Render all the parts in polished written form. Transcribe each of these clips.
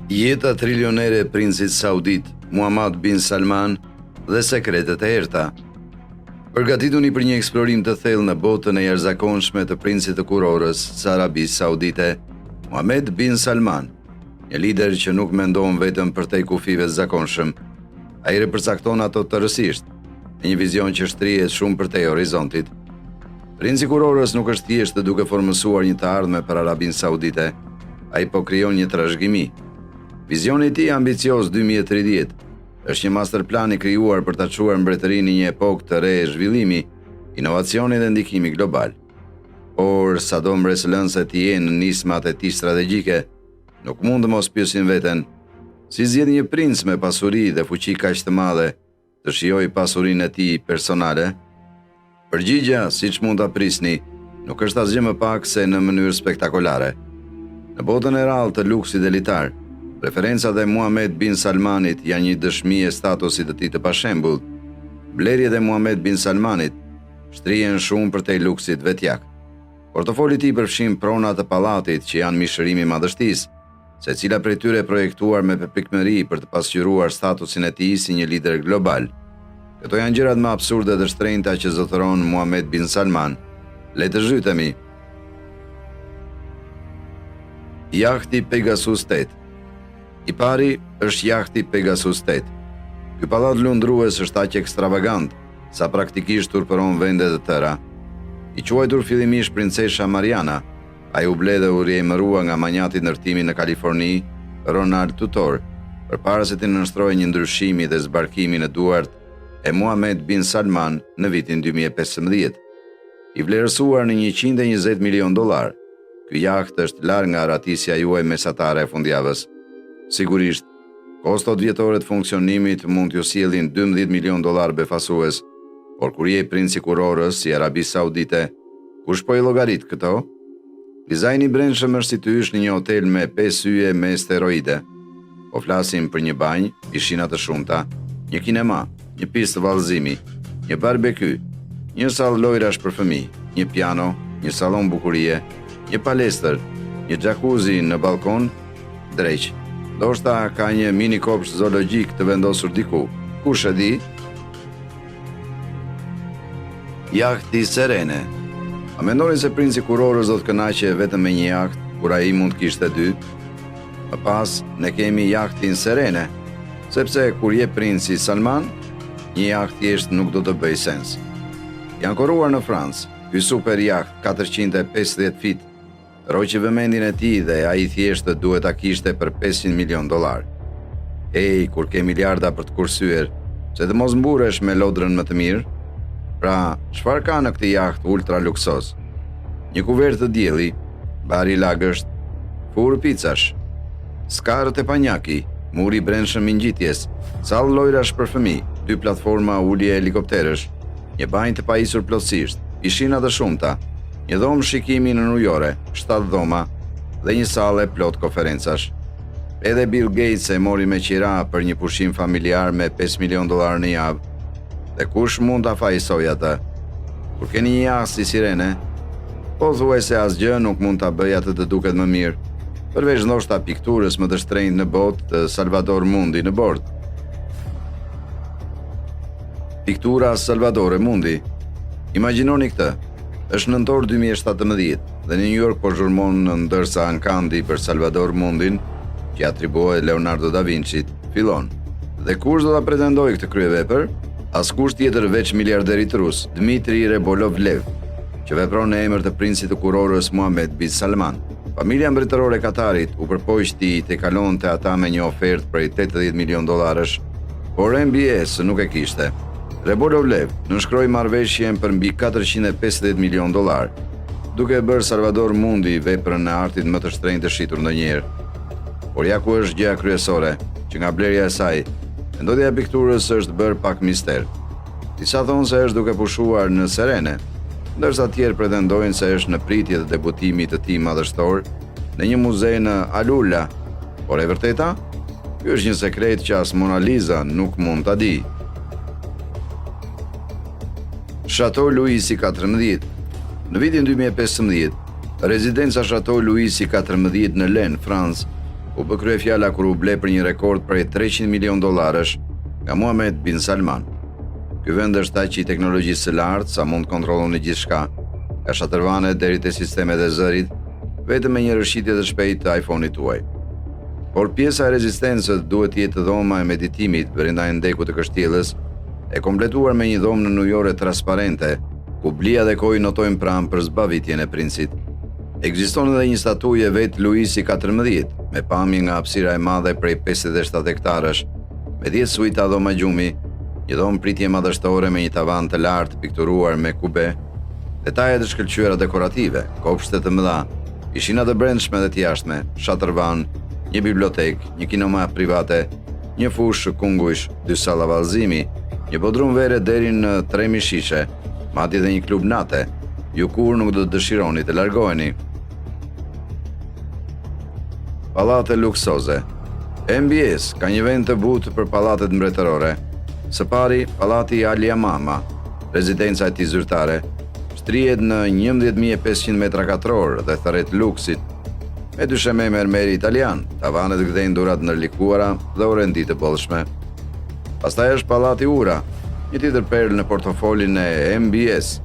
Jeta trilionere e princit saudit Muhammad bin Salman dhe sekretet e errta. Përgatituni për një eksplorim të thellë në botën e jashtëzakonshme të princit të kurorës së Arabisë Saudite, Muhammad bin Salman, një lider që nuk mendon vetëm për te kufive të zakonshëm. Ai përcakton ato tërësisht, në një vizion që shtrihet shumë përtej horizontit. Princi kurorës nuk është thjesht duke formësuar një të ardhme për Arabinë Saudite, ai po krijon një trashëgimi. Vizioni i tij ambicioz 2030 është një masterplan i krijuar për ta çuar mbretërinë në një epokë të re e zhvillimi, inovacioni dhe ndikimi global. Por sado mbretëlënëse të jenë në nismat e tij strategjike, nuk mund të mos pyesin veten, si zgjedh një princ me pasuri dhe fuqi kaq të madhe të shijojë pasurinë e tij personale? Përgjigja, siç mund ta prisni, nuk është asgjë më pak se në mënyrë spektakolare. Në botën e rrallë të luksit elitar, preferencat e Muhammad bin Salmanit janë një dëshmi e statusit të tij të pashembullt. Blerjet e Muhammad bin Salmanit shtrihen shumë përtej luksit vetjak. Portofoli i tij përfshin prona të pallatit që janë mishërimi i madhështisë, secila prej tyre projektuar me pikmëri për të pasqyruar statusin e tij si një lider global. Këto janë gjërat më absurde dhe shtrenjta që zotëron Muhammad bin Salman. Le të zhytemi. Jahti Pegasus 8. I pari është jahti Pegasus 8. Ky pallat lundrues është aq ekstravagant sa praktikisht turpëron vende të tëra. I quajtur fillimisht princesha Mariana, ai u ble dhe u riemërua nga manjati ndërtimi në Kaliforni, Ronald Tutor, përpara se të nënshtrojë një ndryshimi dhe zbarkimi në duart e Muhammad bin Salman në vitin 2015. I vlerësuar në $120 milion, ky jaht është larg nga ratisja juaj mesatare e fundjavës. Sigurisht, kostot vjetore të funksionimit mund t'ju sjellin $12 milion befasues, por kur je princi kurorës si Arabisë Saudite, kush po i llogarit këto? Dizajni i brendshëm është si të hysh në një hotel me 5 yje me steroide. Po flasim për një banjë, pishina të shumta, një kinema, një pistë vallëzimi, një barbekyu, një sallë lojrash për fëmijë, një piano, një sallon bukurie, një palestër, një jacuzzi në balkon, dreq. Ndoshta ka një mini kopsh zoologjik të vendosur diku. Kush e di? Jahti Serene. A mendoni se princi kurorës do të kënaqej vetëm me një jaht, kur ai mund të kishte 2? Më pas, ne kemi jahtin Serene, sepse kur je princi Salman, një jaht thjesht nuk do të bëj sens. I ankoruar në Francë, ky super jaht 450 fit, roqi vëmendjen e tij dhe ai thjesht duhet ta kishte për $500 milion. Ej, kur ke miliarda për të kursyer, pse të mos mburesh me lodrën më të mirë? Pra, çfarë ka në këtë jaht ultra luksos? Një kuvert të dielli, bar i lagësht, furrë picash, skarët e panjaki, muri brendshëm i ngjitjes, sallë lojrash për fëmijë, 2 platforma ulje helikopterësh, një banjë të pajisur plotësisht, pishina të shumta, një dhomë shikimi në ujore, 7 dhoma dhe një sallë plot konferencash. Edhe Bill Gates e mori me qira për një pushim familjar me $5 milion në javë. Dhe kush mund ta fajsoj atë? Kur keni një jaht si Sirene, po thuaj se asgjë nuk mund ta bëj atë të duket më mirë, përveç ndoshta pikturës më të shtrenjtë në botë të Salvador Mundi në bord. Piktura Salvador Mundi. Imagjinoni këtë. Është nëntor 2017 dhe në New York po zhurmon ndërsa ankandi për Salvador Mundin, që atribuohet Leonardo da Vinci, fillon. Dhe kush do ta pretendojë këtë kryevepër? Askush tjetër veç miliarderit rus, Dmitri Rebolovlev, që vepron në emër të princit të kurorës Muhammad bin Salman. Familja mbretërore e Katarit u përpoqti të kalonte ata me një ofertë prej $80 milion, por MBS nuk e kishte. Rebolovlev nënshkroi marrëveshjen për mbi $450 milion, duke bërë Salvador Mundi veprën në artit më të shtrenjtë të shitur ndonjëherë. Por ja ku është gjëja kryesore, që nga blerja e saj, mendotja e pikturës është bërë pak mister. Disa thonë se është duke pushuar në Serene, ndërsa tjerë pretendojnë se është në pritje të debutimit të tij madhështor në një muze në Alula. Por e vërteta? Ky është një sekret që as Mona Lisa nuk mund ta di. Chateau Louis XIV. Në vitin 2015, rezidenca Chateau Louis XIV në Len, Francë, u bë kryefjala kur u ble për një rekord prej $300 milion nga Mohammed bin Salman. Ky vend është aq i teknologjisë së lartë sa mund kontrolloni gjithçka, nga shatërvanet deri te sistemet e zërit, vetëm me një rrëshqitje të shpejtë të iPhone-it tuaj. Por pjesa e rezistencës duhet të jetë dhoma e meditimit brenda ndekut të kështjellës, e kompletuar me një dhomë në ujore transparente, ku blia dhe koji notojnë pranë për zbavitjen e princit. Ekziston edhe një statuje vet Luisi 14, me pamje nga hapësira e madhe prej 57 hektarësh, me 10 suita dhoma gjumi, një dhomë pritje madhështore me një tavan të lartë pikturuar me kube, detajet e shkëlqyera dekorative, kopshte të mëdha, pishina të brendshme dhe të jashtme, shatërvan, një bibliotek, një kinema private, një fushë kungujsh, 2 salla vallëzimi, një bodrum vere deri në 3000 shishe, madje dhe një klub nate, ju kur nuk do të dëshironi të largoheni. Pallate luksoze. MBS ka një vend të butë për pallatet mbretërore. Së pari, pallati Ali Amama, rezidenca e tij zyrtare, shtrihet në 11.500 metra katror dhe therret luksit, me dysheme mermeri italian, tavanet gdhenj durat ndërlikuara dhe orendi të bollshme. Pastaj është pallati Ura, një tjetër perlë në portofolin e MBS,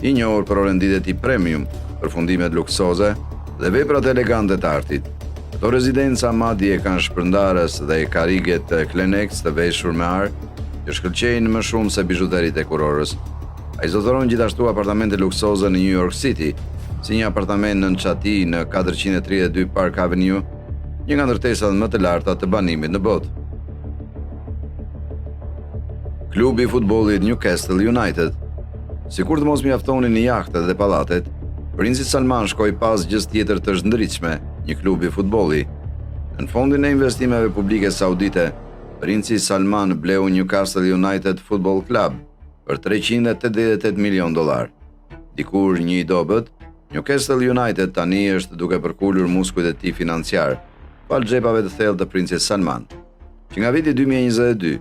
i njohur për orenditë e tij premium, përfundimet luksoze dhe veprat elegante të artit. Këto rezidenca madje kanë shpërndarës dhe kariget Kleenex të veshur me ar, që shkëlqejnë më shumë se bijuteritë e kurorës. Ai zotëron gjithashtu apartamente luksoze në New York City, si një apartament në Nchati në 432 Park Avenue, një nga ndërtesat më të larta të banimit në botë. Klubi i futbollit Newcastle United. Sikur të mos mjaftonin në jahtet dhe pallatet, princi Salman shkoi pas gjës tjetër të zhndritshme, një klub i futbolli. Në fondin e investimeve publike saudite, princi Salman bleu Newcastle United Football Club për $388 milion. Dikur një i dobët, Newcastle United tani është duke përkulur muskujt e tij financiar, fal xhepave të thellë të princit Salman. Që nga viti 2022,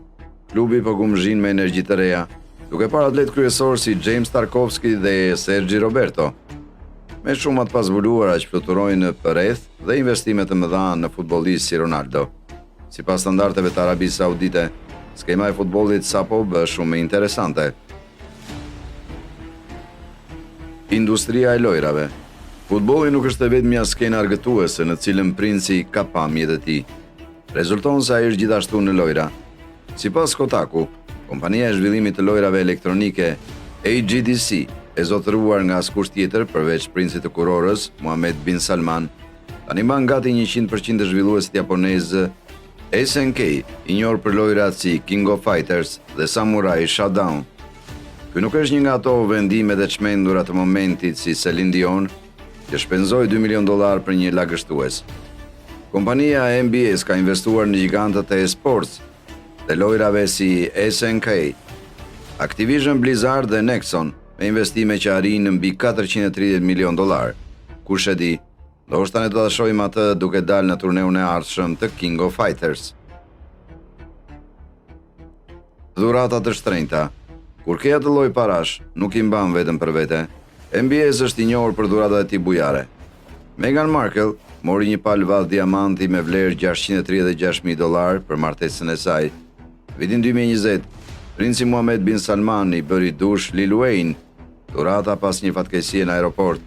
klubi po gumzhin me energji të reja, duke parë atlet kryesor si James Tarkovski dhe Sergi Roberto, me shumat pas zbuluara që fluturojnë përreth dhe investime të mëdha në futbollistë si Ronaldo. Sipas standardeve të Arabisë Saudite, skema e futbollit sapo bë shumë interesante. Industria e lojrave. Futbolli nuk është vetëm një skenë argëtuese në cilën princi ka pamjet e tij. Rezulton se ai është gjithashtu në lojra. Sipas Kotaku, kompania e zhvillimit të lojrave elektronike AGDC, e zotëruar nga askush tjetër përveç princit të kurorës, Mohammed bin Salman, tani mban gati 100% të zhvilluesit japonez SNK, i njohur për lojrat si King of Fighters dhe Samurai Shodown. Ky nuk është një nga ato vendimet e çmendura të momentit si Celine Dion, që shpenzoi $2 milion për një lagështues. Kompania MBS ka investuar në gjigantët e e-sports dhe lojrave si SNK, Activision Blizzard dhe Nexon, me investime që arrin mbi $430 milion. Kush e di, ndoshta ne do ta shohim atë duke dalë në turneun e ardhshëm të King of Fighters. Dhurata të shtrenjta. Kur ke atë lloj parash, nuk i mban vetëm për vete. MBS është i njohur për dhuratat e tij bujare. Meghan Markle mori një palë vallë diamanti me vlerë $636 mijë për martesën e saj. Vitin 2020, princi Mohammed bin Salman i bëri dush Lil Wayne, dhurata pas një fatkeqësie në aeroport,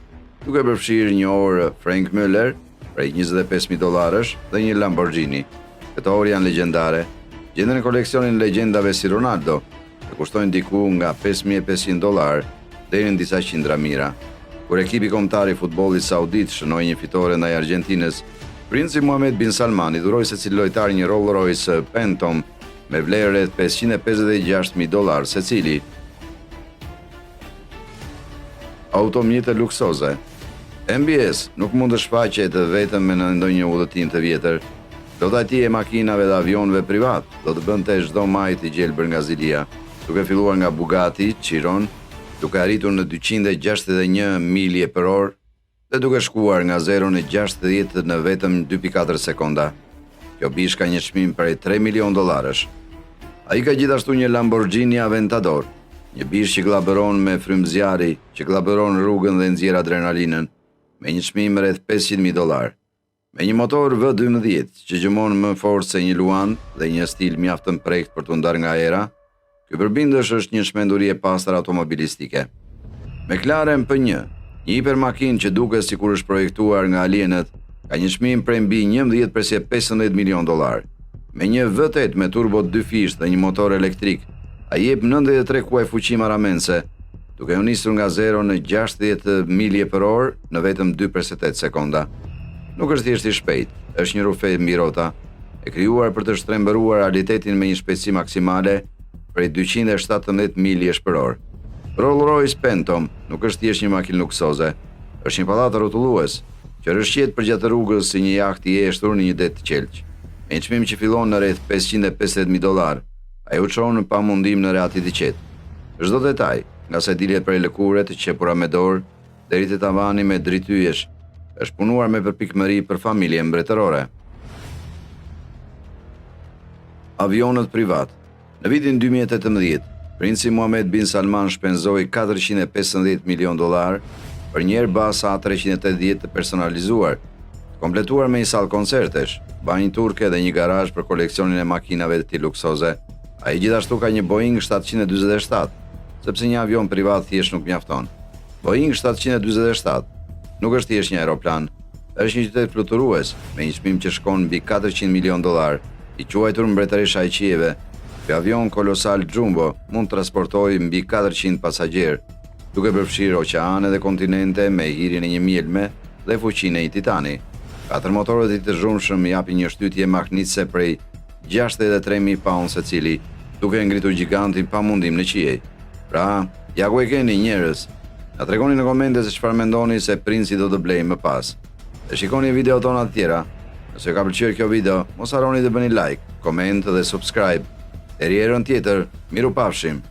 duke përfshirë një orë Frank Muller prej $25 mijë dhe një Lamborghini. Këto orë janë legjendare, gjenden në koleksionin legjendave si Ronaldo, që kushtojnë diku nga $5.500 deri në disa qindra mijëra. Kur ekipi kombëtar i futbollit saudit shënoi një fitore ndaj Argjentinës, princi Mohammed bin Salman i dhuroi secili lojtar një Rolls Royce Phantom me vlerë rreth $556 mijë secili. Automjete luksoze. MBS nuk mund të shfaqet vetëm me ndonjë udhëtim të vjetër. Lodhëtia e makinave dhe avionëve privat do të bënte çdo majt i gjelbër nga Zilia, duke filluar nga Bugatti Chiron, duke arritur në 261 milje për orë dhe duke shkuar nga 0 në 60 në vetëm 2.4 sekonda. Kjo bish ka një çmim prej $3 milion. Ai ka gjithashtu një Lamborghini Aventador, një bish që glabëron me frymëzjarri, që glabëron rrugën dhe nxjerr adrenalinën, me një çmim rreth $500 mijë. Me një motor V12 që gjëmon më fort se një Luan dhe një stil mjaftën prekt për të ndarë nga era, ky përbindësh është një shmenduri e pastër automobilistike. McLaren P1, një hipermakinë që duket sikur është projektuar nga alienët, ka një çmim prej mbi 11.15 milion dollar. Me një V8 me turbo 2 fish dhe një motor elektrik, ai jep 93 kuaj fuqi marramense, duke u nisur nga 0 në 60 milje për orë në vetëm 2.8 sekonda. Nuk është thjesht i shpejt, është një rufe mbi rrota, e krijuar për të shtrembëruar realitetin me një shpejtësi maksimale prej 217 miljesh për orë. Rolls-Royce Phantom nuk është thjesht një makinë luksoze, është një pallat rrotullues që rrëshqet përgjatë rrugës si një jahtë i eshtur në një det të qelq. Me një çmim që fillon në rreth $550.000, ai u çon në pamundim në reati të qetë. Çdo detaj, nga sa dilet prej lëkure të qepura me dorë deri te tavani me drityjesh, është punuar me përpikmëri për familje mbretërore. Avionët privat. Në vitin 2018, princi Mohammed bin Salman shpenzoi $415 milion për një Airbus A380 të personalizuar, të kompletuar me një sallë koncertesh, banjë turke dhe një garazh për koleksionin e makinave të tij luksoze. Ai gjithashtu ka një Boeing 747, sepse një avion privat thjesht nuk mjafton. Boeing 747 nuk është thjesht një aeroplan, është një qytet fluturues me një çmim që shkon mbi $400 milion, i quajtur mbretëresha e qiejve. Ky avion kolosal jumbo mund të transportojë mbi 400 pasagjerë, duke përfshirë oqeane dhe kontinente me hirjen e një mielme dhe fuqinë e një titani. 4 motorët e të zhurmshëm japin një shtytje mahnitëse prej 63.000 pound secili, duke ngritur gigantin pamundim në qiej. Pra, ja ku e keni njerëz. Na tregoni në komente se çfarë mendoni se princi do të blejë më pas. Dhe shikoni video tona të tjera. Nëse ju ka pëlqyer kjo video, mos harroni të bëni like, koment dhe subscribe. Deri herën tjetër, miru pafshim.